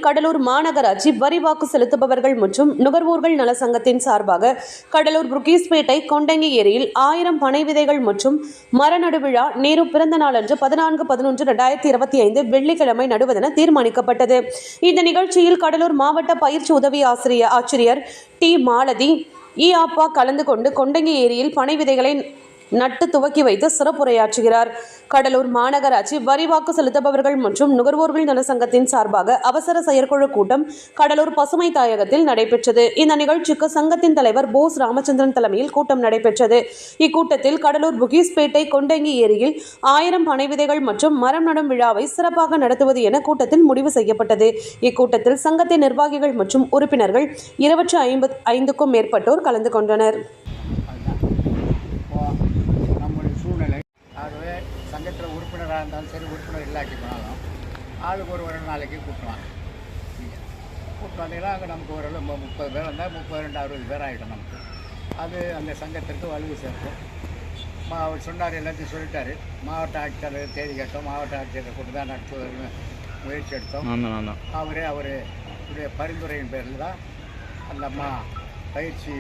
கடலூர் மாநகராட்சி வரி வாக்கு செலுத்துபவர்கள் மற்றும் நுகர்வோர்கள் நல சங்கத்தின் சார்பாக கடலூர் புரூக்கீஸ்பேட்டை கொண்டங்கி ஏரியில் 1000 பனை விதைகள் மற்றும் மர நடு விழா நேரு பிறந்த நாளன்று 14/11/2025 வெள்ளிக்கிழமை நடுவதென தீர்மானிக்கப்பட்டது. இந்த நிகழ்ச்சியில் கடலூர் மாவட்ட பயிற்சி உதவி ஆட்சியர் டி. மாலதி அப்பா கலந்து கொண்டு கொண்டங்கி ஏரியில் பனை விதைகளை நட்டு துவக்கி வைத்து சிறப்புரையாற்றுகிறார். கடலூர் மாநகராட்சி வரி வாக்கு செலுத்துபவர்கள் மற்றும் நுகர்வோர்கள் நல சங்கத்தின் சார்பாக அவசர செயற்குழு கூட்டம் கடலூர் பசுமை தாயகத்தில் நடைபெற்றது. இந்த நிகழ்ச்சிக்கு சங்கத்தின் தலைவர் போஸ் ராமச்சந்திரன் தலைமையில் கூட்டம் நடைபெற்றது. இக்கூட்டத்தில் கடலூர் புரூக்கீஸ்பேட்டை கொண்டங்கி ஏரியில் 1000 பனை விதைகள் மற்றும் மரம் நடும் விழாவை சிறப்பாக நடத்துவது என கூட்டத்தில் முடிவு செய்யப்பட்டது. இக்கூட்டத்தில் சங்கத்தின் நிர்வாகிகள் மற்றும் உறுப்பினர்கள் 255க்கும் மேற்பட்டோர் கலந்து கொண்டனர். ஆகவே சங்கத்தில் உறுப்பினராக இருந்தாலும் சரி, உறுப்பினர் இல்லாட்டி போனாலும் ஆளுக்கு ஒரு நாளைக்கு கூப்பிடுவாங்க. கூப்பிட்டு வந்தீங்கன்னா அங்கே நமக்கு ஒரு 30 பேர் இருந்தால் 32-60 பேர் ஆகிடும் நமக்கு. அது அந்த சங்கத்திற்கு வலுவு சேர்க்கும். அவர் சொன்னார், எல்லாத்தையும் சொல்லிட்டார். மாவட்ட ஆட்சியாளர் தேதி கேட்டோம். மாவட்ட ஆட்சியரை கொண்டு தான் நடத்துவதற்கு முயற்சி எடுத்தோம். அவருடைய பரிந்துரையின் பேரில் தான் அந்த பயிற்சி